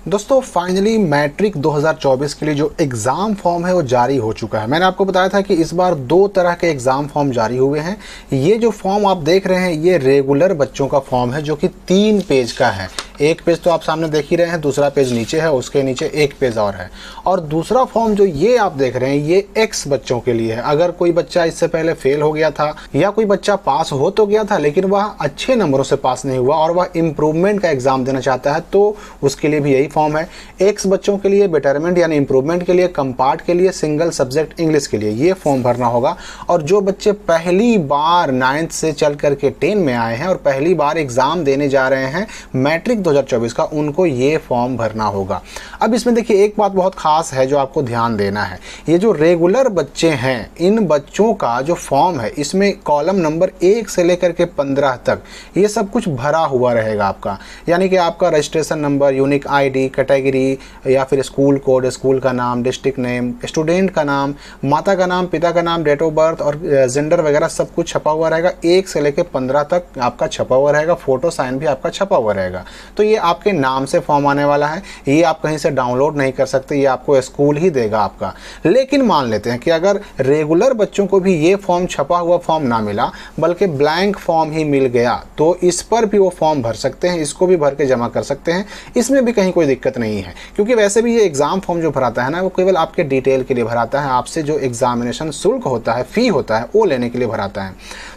दोस्तों finally matric 2024 के लिए जो एग्ज़ाम फॉर्म है वो जारी हो चुका है। मैंने आपको बताया था कि इस बार दो तरह के एग्ज़ाम फॉर्म जारी हुए हैं। ये जो फॉर्म आप देख रहे हैं ये रेगुलर बच्चों का फॉर्म है जो कि 3 पेज का है। एक पेज तो आप सामने देख ही रहे हैं, दूसरा पेज नीचे है, उसके नीचे एक पेज और है। और दूसरा फॉर्म जो ये आप देख रहे हैं ये एक्स बच्चों के लिए है। अगर कोई बच्चा इससे पहले फेल हो गया था या कोई बच्चा पास हो तो गया था लेकिन वह अच्छे नंबरों से पास नहीं हुआ और वह इम्प्रूवमेंट का एग्जाम देना चाहता है तो उसके लिए भी यही फॉर्म है। एक्स बच्चों के लिए बेटरमेंट यानी इंप्रूवमेंट के लिए, कंपार्ट के लिए, सिंगल सब्जेक्ट इंग्लिश के लिए ये फॉर्म भरना होगा। और जो बच्चे पहली बार 9th से चल करके 10 में आए हैं और पहली बार एग्जाम देने जा रहे हैं मैट्रिक 2024 का, उनको ये फॉर्म भरना होगा। अब इसमें देखिए एक बात बहुत खास है जो आपको ध्यान देना है। ये जो रेगुलर बच्चे हैं इन बच्चों का जो फॉर्म है इसमें कॉलम नंबर 1 से लेकर के 15 तक ये सब कुछ भरा हुआ रहेगा आपका। यानी कि आपका registration number, unique ID, category या फिर स्कूल कोड, स्कूल का नाम, डिस्ट्रिक्ट नेम, स्टूडेंट का नाम, माता का नाम, पिता का नाम, डेट ऑफ बर्थ और जेंडर वगैरह सब कुछ छपा हुआ रहेगा। 1 से लेकर 15 तक आपका छपा हुआ रहेगा। फोटो साइन भी आपका छपा हुआ रहेगा। तो ये आपके नाम से फॉर्म आने वाला है। ये आप कहीं से डाउनलोड नहीं कर सकते, ये आपको स्कूल ही देगा आपका। लेकिन मान लेते हैं कि अगर रेगुलर बच्चों को भी ये फॉर्म छपा हुआ फॉर्म ना मिला बल्कि ब्लैंक फॉर्म ही मिल गया तो इस पर भी वो फॉर्म भर सकते हैं, इसको भी भर के जमा कर सकते हैं। इसमें भी कहीं कोई दिक्कत नहीं है क्योंकि वैसे भी ये एग्जाम फॉर्म जो भराता है ना वो केवल आपके डिटेल के लिए भराता है। आपसे जो एग्जामिनेशन शुल्क होता है, फी होता है, वो लेने के लिए भराता है।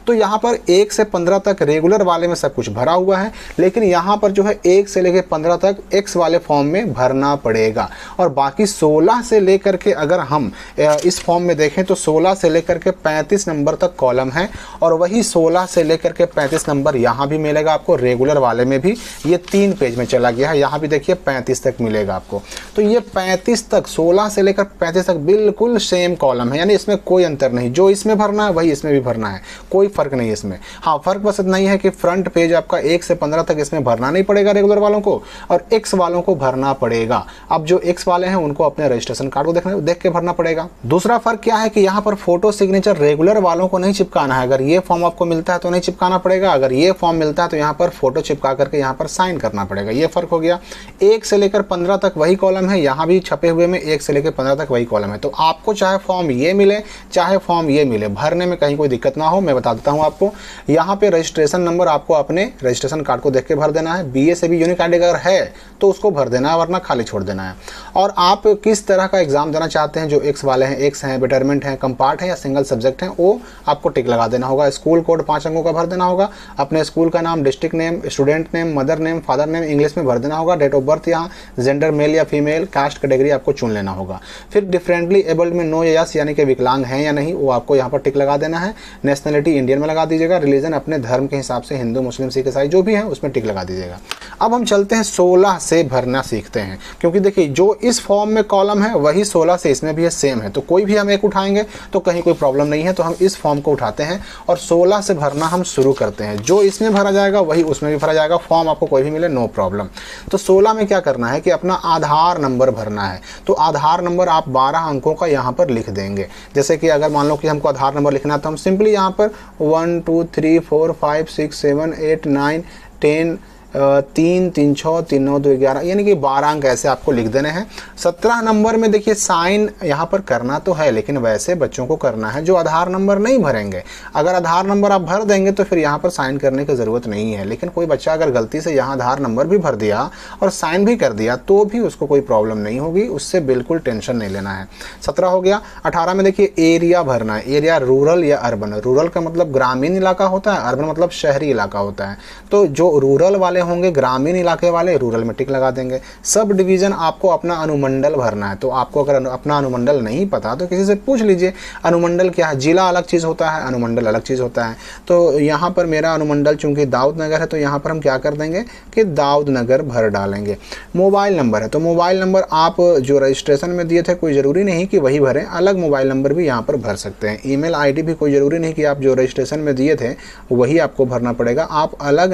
तो यहाँ पर 1 से 15 तक रेगुलर वाले में सब कुछ भरा हुआ है, लेकिन यहाँ पर जो है 1 से लेकर 15 तक एक्स वाले फॉर्म में भरना पड़ेगा। और बाकी 16 से लेकर के अगर हम इस फॉर्म में देखें तो 16 से लेकर के 35 नंबर तक कॉलम है और वही 16 से लेकर के 35 नंबर यहाँ भी मिलेगा आपको। रेगुलर वाले में भी ये 3 पेज में चला गया है, यहाँ भी देखिए 35 तक मिलेगा आपको। तो ये 35 तक, 16 से लेकर 35 तक बिल्कुल सेम कॉलम है, यानी इसमें कोई अंतर नहीं। जो इसमें भरना है वही इसमें भी भरना है, कोई फर्क नहीं है इसमें। हाँ, फर्क बस इतना ही है कि फ्रंट पेज आपका 1 से 15 तक इसमें भरना नहीं पड़ेगा रेगुलर वालों को और एक्स वालों को भरना पड़ेगा। अब जो एक्स वाले हैं उनको अपने रजिस्ट्रेशन कार्ड को देख के भरना पड़ेगा। दूसरा फर्क क्या है कि यहाँ पर फोटो सिग्नेचर रेगुलर वालों को नहीं चिपकाना है। अगर ये फॉर्म आपको मिलता है तो नहीं चिपकाना पड़ेगा, अगर ये फॉर्म मिलता है तो यहाँ पर फोटो चिपका करके यहाँ पर साइन करना पड़ेगा। ये फर्क हो गया। 1 से लेकर 15 तक वही कॉलम है, यहाँ भी छपे हुए में 1 से लेकर 15 तक वही कॉलम है। तो आपको चाहे फॉर्म ये मिले चाहे फॉर्म ये मिले, भरने में कहीं कोई दिक्कत ना हो। मैं बता देता हूँ आपको, यहाँ पे रजिस्ट्रेशन नंबर आपको अपने रजिस्ट्रेशन कार्ड को देख के भर देना है। बीए से भी यूनिक आईडी अगर है तो उसको भर देना है, वरना खाली छोड़ देना है। और आप किस तरह का एग्जाम देना चाहते हैं, जो एक्स वाले हैं, एक्स हैं, बेटरमेंट हैं, कंपार्ट है या सिंगल सब्जेक्ट हैं, वो आपको टिक लगा देना होगा। स्कूल कोड 5 अंकों का भर देना होगा। अपने स्कूल का नाम, district name, student name, mother name, father name English में भर देना होगा। डेट ऑफ बर्थ यहाँ जेंडर मेल या फीमेल, कास्ट कैटेगरी आपको चुन लेना होगा। फिर डिफरेंटली एबल्ड में नो या यस यानी कि विकलांग हैं या नहीं, वो आपको यहाँ पर टिक लगा देना है। नेशनलिटी इंडियन में लगा दीजिएगा। रिलीजन अपने धर्म के हिसाब से हिंदू, मुस्लिम, सिख, ईसाई जो भी है उसमें टिक लगा दीजिएगा। अब हम चलते हैं 16 से भरना सीखते हैं, क्योंकि देखिए जो इस फॉर्म में कॉलम है वही 16 से इसमें भी है, सेम है। तो कोई भी हम एक उठाएंगे तो कहीं कोई प्रॉब्लम नहीं है, तो हम इस फॉर्म को उठाते हैं और 16 से भरना हम शुरू करते हैं। जो इसमें भरा जाएगा वही उसमें भी भरा जाएगा। फॉर्म आपको कोई भी मिले नो प्रॉब्लम। तो 16 में क्या करना है कि अपना आधार नंबर भरना है। तो आधार नंबर आप 12 अंकों का यहाँ पर लिख देंगे। जैसे कि अगर मान लो कि हमको आधार नंबर लिखना है तो हम सिंपली यहाँ पर 1 2 3 4 5 6 7 8 9 10 3 3 6 3 9 2 11 यानी कि 12 अंक ऐसे आपको लिख देने हैं। 17 नंबर में देखिए साइन यहाँ पर करना तो है, लेकिन वैसे बच्चों को करना है जो आधार नंबर नहीं भरेंगे। अगर आधार नंबर आप भर देंगे तो फिर यहाँ पर साइन करने की ज़रूरत नहीं है। लेकिन कोई बच्चा अगर गलती से यहाँ आधार नंबर भी भर दिया और साइन भी कर दिया तो भी उसको कोई प्रॉब्लम नहीं होगी, उससे बिल्कुल टेंशन नहीं लेना है। 17 हो गया। 18 में देखिए एरिया भरना है। एरिया रूरल या अर्बन। रूरल का मतलब ग्रामीण इलाका होता है, अर्बन मतलब शहरी इलाका होता है। तो जो रूरल वाले होंगे, ग्रामीण इलाके वाले, रूरल में टिक लगा देंगे। सब डिवीजन आपको अपना अनुमंडल भरना है। तो आपको अगर अपना अनुमंडल नहीं पता तो किसी से पूछ लीजिए अनुमंडल क्या है। जिला अलग चीज़ होता है, अनुमंडल अलग चीज़ होता है। तो यहाँ पर मेरा अनुमंडल चूंकि दाऊद नगर है तो यहाँ पर हम क्या कर देंगे कि दाऊद नगर भर डालेंगे। मोबाइल नंबर है तो मोबाइल नंबर आप जो रजिस्ट्रेशन में दिए थे कोई ज़रूरी नहीं कि वही भरें, अलग मोबाइल नंबर भी यहाँ पर भर सकते हैं। ईमेल आईडी भी कोई ज़रूरी नहीं कि आप जो रजिस्ट्रेशन में दिए थे वही आपको भरना पड़ेगा, आप अलग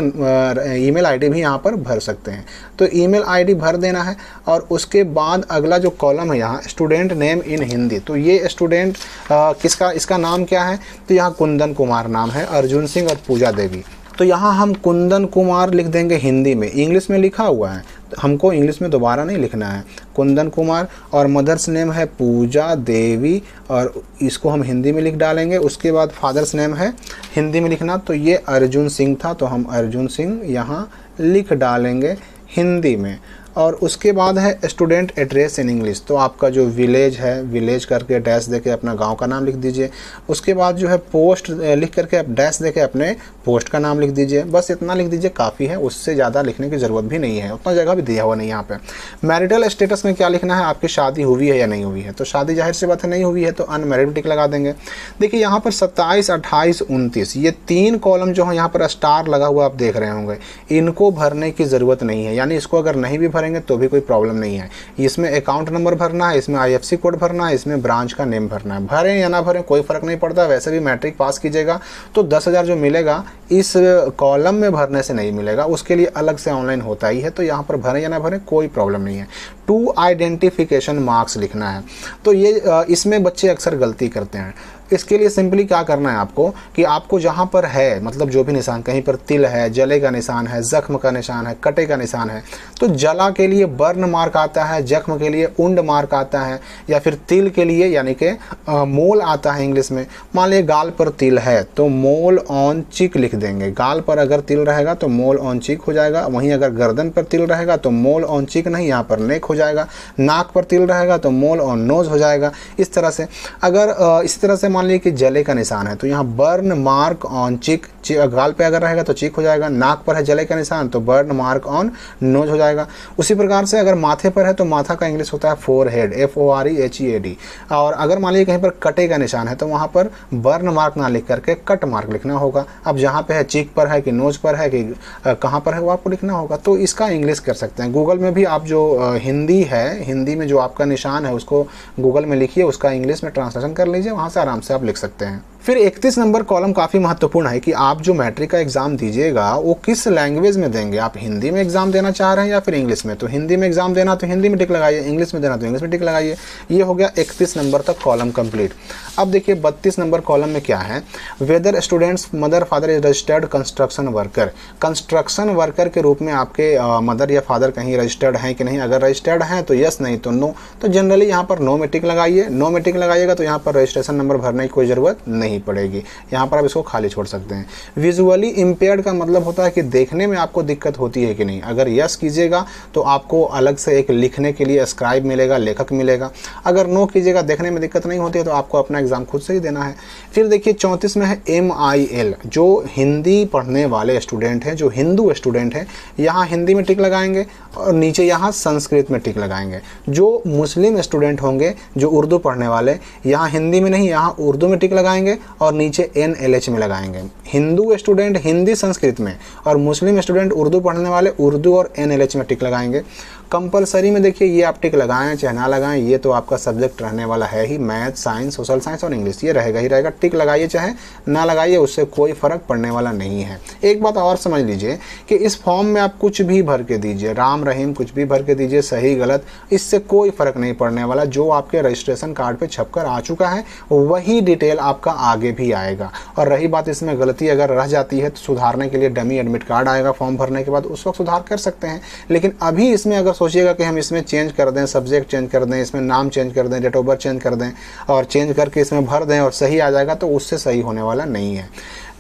ईमेल आईडी भी यहाँ पर भर सकते हैं। तो ईमेल आईडी भर देना है और उसके बाद अगला जो कॉलम है यहाँ स्टूडेंट नेम इन हिंदी। तो ये स्टूडेंट किसका, इसका नाम क्या है, तो यहाँ कुंदन कुमार नाम है, अर्जुन सिंह और पूजा देवी। तो यहाँ हम कुंदन कुमार लिख देंगे हिंदी में, इंग्लिश में लिखा हुआ है हमको इंग्लिश में दोबारा नहीं लिखना है, कुंदन कुमार। और मदर्स नेम है पूजा देवी और इसको हम हिंदी में लिख डालेंगे। उसके बाद फादर्स नेम है हिंदी में लिखना, तो ये अर्जुन सिंह था तो हम अर्जुन सिंह यहाँ लिख डालेंगे हिंदी में। और उसके बाद है स्टूडेंट एड्रेस इन इंग्लिश, तो आपका जो विलेज है विलेज करके डैश देके अपना गांव का नाम लिख दीजिए। उसके बाद जो है पोस्ट लिख करके आप डैश देके अपने पोस्ट का नाम लिख दीजिए। बस इतना लिख दीजिए, काफ़ी है, उससे ज़्यादा लिखने की ज़रूरत भी नहीं है, उतना जगह भी दिया हुआ नहीं यहाँ पे। मैरिटल स्टेटस में क्या लिखना है, आपकी शादी हुई है या नहीं हुई है, तो शादी जाहिर सी बात है नहीं हुई है तो अनमैरिड टिक लगा देंगे। देखिए यहाँ पर 27, 28, 29 ये 3 कॉलम जो है यहाँ पर स्टार लगा हुआ आप देख रहे होंगे, इनको भरने की ज़रूरत नहीं है, यानी इसको अगर नहीं भी भरेंगे तो भी कोई प्रॉब्लम नहीं है। इसमें अकाउंट नंबर भरना है, इसमें IFSC कोड भरना है, इसमें ब्रांच का नेम भरना है। भरें या ना भरें कोई फ़र्क नहीं पड़ता, वैसे भी मैट्रिक पास कीजिएगा तो 10,000 जो मिलेगा इस कॉलम में भरने से नहीं मिलेगा, उसके लिए अलग से ऑनलाइन होता ही है, तो यहाँ पर भरें या ना भरें कोई प्रॉब्लम नहीं है। 2 आइडेंटिफिकेशन मार्क्स लिखना है, तो ये इसमें बच्चे अक्सर गलती करते हैं। इसके लिए सिंपली क्या करना है आपको कि आपको जहाँ पर है मतलब जो भी निशान, कहीं पर तिल है, जले का निशान है, जख्म का निशान है, कटे का निशान है, तो जला के लिए बर्न मार्क आता है, जख्म के लिए उंड मार्क आता है, या फिर तिल के लिए यानी कि मोल आता है इंग्लिश में। मान लीजिए गाल पर तिल है तो मोल ऑन चिक लिख देंगे, गाल पर अगर तिल रहेगा तो मोल ऑन चिक हो जाएगा। वहीं अगर गर्दन पर तिल रहेगा तो मोल ऑन चिक नहीं, यहाँ पर नेक हो जाएगा। नाक पर तिल रहेगा तो मोल ऑन नोज हो जाएगा। इस तरह से अगर इस तरह से मान लीजिए कि जले का निशान है तो यहाँ बर्न मार्क ऑन चिक, गाल पे अगर रहेगा तो चिक हो जाएगा। नाक पर है जले का निशान तो बर्न मार्क ऑन नोज हो जाएगा। उसी प्रकार से अगर माथे पर है तो माथा का इंग्लिश होता है फोरहेड, FOREHEAD। और अगर मान लीजिए कहीं पर कटे का निशान है तो वहाँ पर बर्न मार्क ना लिख करके कट मार्क लिखना होगा। अब जहाँ पे है चिक पर है कि नोज पर है कि कहाँ पर है वो आपको लिखना होगा, तो इसका इंग्लिश कर सकते हैं। गूगल में भी आप जो हिंदी है, हिंदी में जो आपका निशान है उसको गूगल में लिखिए, उसका इंग्लिश में ट्रांसलेशन कर लीजिए, वहाँ से आराम से आप लिख सकते हैं। फिर 31 नंबर कॉलम काफ़ी महत्वपूर्ण है कि आप जो मैट्रिक का एग्ज़ाम दीजिएगा वो किस लैंग्वेज में देंगे। आप हिंदी में एग्ज़ाम देना चाह रहे हैं या फिर इंग्लिश में, तो हिंदी में एग्ज़ाम देना तो हिंदी में टिक लगाइए, इंग्लिश में देना तो इंग्लिश में टिक लगाइए। ये हो गया 31 नंबर तक कॉलम कंप्लीट। अब देखिए 32 नंबर कॉलम में क्या है, whether students mother father is registered construction worker. Construction worker के रूप में आपके मदर या फादर कहीं रजिस्टर्ड हैं कि नहीं, अगर रजिस्टर्ड हैं तो यस, नहीं तो नो। तो जनरली यहाँ पर नो में टिक लगाइए। नो में टिक लगाइएगा तो यहाँ पर रजिस्ट्रेशन नंबर भरने की कोई ज़रूरत नहीं पड़ेगी, यहाँ पर आप इसको खाली छोड़ सकते हैं। विजुअली इम्पेयर्ड का मतलब होता है कि देखने में आपको दिक्कत होती है कि नहीं। अगर यस कीजिएगा तो आपको अलग से एक लिखने के लिए स्क्राइब मिलेगा, लेखक मिलेगा। अगर नो कीजिएगा, देखने में दिक्कत नहीं होती है, तो आपको अपना एग्जाम खुद से ही देना है। फिर देखिए 34 में है MIL, जो हिंदी पढ़ने वाले स्टूडेंट हैं, जो हिंदू स्टूडेंट हैं, यहाँ हिंदी में टिक लगाएंगे और नीचे यहाँ संस्कृत में टिक लगाएंगे। जो मुस्लिम स्टूडेंट होंगे, जो उर्दू पढ़ने वाले, यहाँ हिंदी में नहीं, यहाँ उर्दू में टिक लगाएंगे और नीचे NLH में लगाएंगे। हिंदू स्टूडेंट हिंदी संस्कृत में और मुस्लिम स्टूडेंट उर्दू पढ़ने वाले उर्दू और NLH में टिक लगाएंगे। कंपलसरी में देखिए ये आप टिक लगाएं चाहे ना लगाएं, ये तो आपका सब्जेक्ट रहने वाला है ही, मैथ, साइंस, सोशल साइंस और इंग्लिश, ये रहेगा ही रहेगा। टिक लगाइए चाहे ना लगाइए, उससे कोई फ़र्क पड़ने वाला नहीं है। एक बात और समझ लीजिए कि इस फॉर्म में आप कुछ भी भर के दीजिए, राम रहीम कुछ भी भर के दीजिए, सही गलत, इससे कोई फ़र्क नहीं पड़ने वाला। जो आपके रजिस्ट्रेशन कार्ड पर छप कर आ चुका है वही डिटेल आपका आगे भी आएगा। और रही बात इसमें गलती अगर रह जाती है तो सुधारने के लिए डमी एडमिट कार्ड आएगा फॉर्म भरने के बाद, उस वक्त सुधार कर सकते हैं। लेकिन अभी इसमें अगर सोचिएगा कि हम इसमें चेंज कर दें, सब्जेक्ट चेंज कर दें, इसमें नाम चेंज कर दें, डेट ऑफ बर्थ चेंज कर दें और चेंज करके इसमें भर दें और सही आ जाएगा, तो उससे सही होने वाला नहीं है।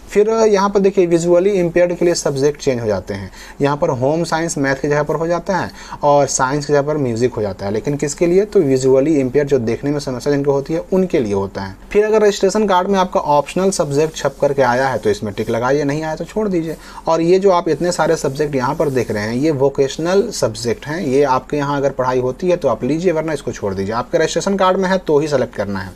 फिर यहाँ पर देखिए विजुअली इम्पेयर्ड के लिए सब्जेक्ट चेंज हो जाते हैं। यहाँ पर होम साइंस मैथ की जगह पर हो जाता है और साइंस की जगह पर म्यूजिक हो जाता है। लेकिन किसके लिए, तो विजुअली इम्पेयर्ड जो देखने में समस्या जिनको होती है उनके लिए होता है। फिर अगर रजिस्ट्रेशन कार्ड में आपका ऑप्शनल सब्जेक्ट छप करके आया है तो इसमें टिक लगाइए, नहीं आया तो छोड़ दीजिए। और ये जो आप इतने सारे सब्जेक्ट यहाँ पर देख रहे हैं ये वोकेशनल सब्जेक्ट हैं, ये आपके यहाँ अगर पढ़ाई होती है तो आप लीजिए, वरना इसको छोड़ दीजिए। आपके रजिस्ट्रेशन कार्ड में है तो ही सेलेक्ट करना है।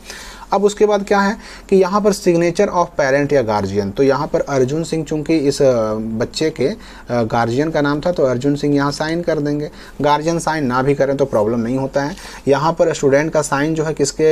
अब उसके बाद क्या है कि यहाँ पर सिग्नेचर ऑफ पेरेंट या गार्जियन, तो यहाँ पर अर्जुन सिंह चूँकि इस बच्चे के गार्जियन का नाम था तो अर्जुन सिंह यहाँ साइन कर देंगे। गार्जियन साइन ना भी करें तो प्रॉब्लम नहीं होता है। यहाँ पर स्टूडेंट का साइन जो है किसके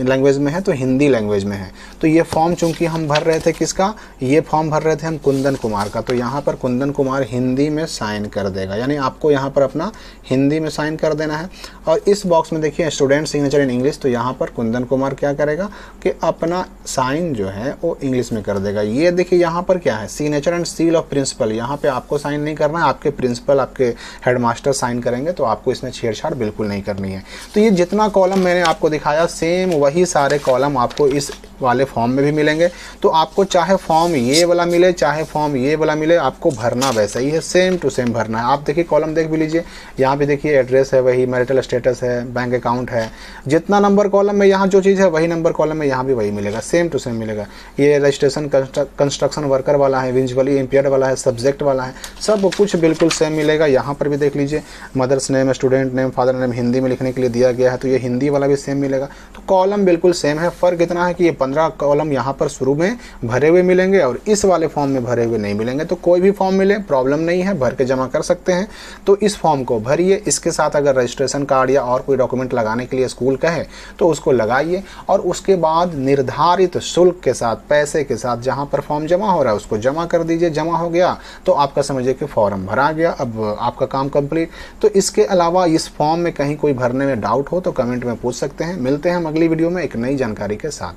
लैंग्वेज में है, तो हिंदी लैंग्वेज में है। तो ये फॉर्म चूंकि हम भर रहे थे किसका, ये फॉर्म भर रहे थे हम कुंदन कुमार का, तो यहाँ पर कुंदन कुमार हिंदी में साइन कर देगा, यानी आपको यहाँ पर अपना हिंदी में साइन कर देना है। और इस बॉक्स में देखिए स्टूडेंट सिग्नेचर इन इंग्लिश, तो यहाँ पर कुंदन कुमार क्या करेगा कि अपना साइन जो है वो इंग्लिश में कर देगा। ये देखिए यहाँ पर क्या है, signature and seal of principal, यहाँ पे आपको साइन नहीं करना है, आपके प्रिंसिपल आपके हेडमास्टर साइन करेंगे, तो आपको इसमें छेड़छाड़ बिल्कुल नहीं करनी है। तो ये जितना कॉलम मैंने आपको दिखाया सेम वही सारे कॉलम आपको इस वाले फॉर्म में भी मिलेंगे। तो आपको चाहे फॉर्म ये वाला मिले चाहे फॉर्म ये वाला मिले, आपको भरना वैसा ही है, सेम टू सेम भरना है। आप देखिए कॉलम देख भी लीजिए, यहाँ पे देखिए एड्रेस है वही, मैरिटल स्टेटस है, बैंक अकाउंट है, जितना नंबर कॉलम में यहाँ जो चीज़ है वही नंबर कॉलम में यहाँ भी वही मिलेगा, सेम टू सेम मिलेगा। ये रजिस्ट्रेशन कंस्ट्रक्शन वर्कर वाला है, विजुअली इम्पेयर्ड वाला है, सब्जेक्ट वाला है, सब कुछ बिल्कुल सेम मिलेगा। यहाँ पर भी देख लीजिए mother's name, student name, father name Hindi में लिखने के लिए दिया गया है, तो ये हिंदी वाला भी सेम मिलेगा। तो कॉलम बिल्कुल सेम है, फ़र्क इतना है कि ये 15 कॉलम यहाँ पर शुरू में भरे हुए मिलेंगे और इस वाले फॉर्म में भरे हुए नहीं मिलेंगे। तो कोई भी फॉर्म मिले प्रॉब्लम नहीं है, भर के जमा कर सकते हैं। तो इस फॉर्म को भरिए, इसके साथ अगर रजिस्ट्रेशन कार्ड या और कोई डॉक्यूमेंट लगाने के लिए स्कूल कहे तो उसको लगाइए, और उसके बाद निर्धारित शुल्क के साथ, पैसे के साथ जहाँ पर फॉर्म जमा हो रहा है उसको जमा कर दीजिए। जमा हो गया तो आपका समझिए कि फॉर्म भरा गया, अब आपका काम कंप्लीट। तो इसके अलावा इस फॉर्म में कहीं कोई भरने में डाउट हो तो कमेंट में पूछ सकते हैं। मिलते हैं हम अगली वीडियो में एक नई जानकारी के साथ।